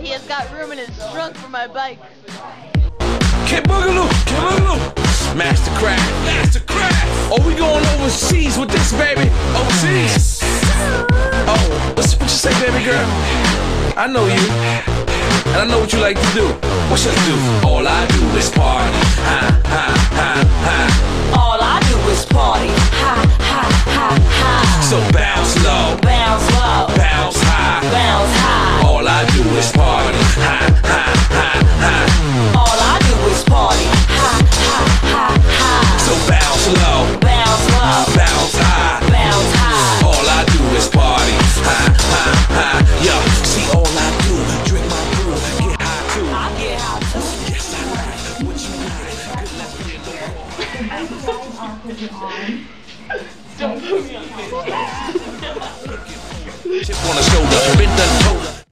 he has got room in his trunk for my bike. Kid Boogaloo, Kid Boogaloo. Master Craft, Master Craft. Oh, we going overseas with this, baby. Overseas. Oh, what you say, baby girl? I know you, and I know what you like to do. What should I do? All I do is party. Ha, ha, ha, ha. All I do is party. Ha, ha, ha, ha. So bounce low, Bounce low. bounce high. Bounce high. All I do is party. Ha, ha, ha, ha. All I do is party. Ha, ha, ha, ha. So bounce low, Bounce low. bounce high. Bounce high. All I do is party. Ha, ha, ha. Yo, see, all I do, drink my brew, get high too. I get high too. Yes, I like what you like. Good luck with your Don't put me on. chip on the shoulder, bend the toe.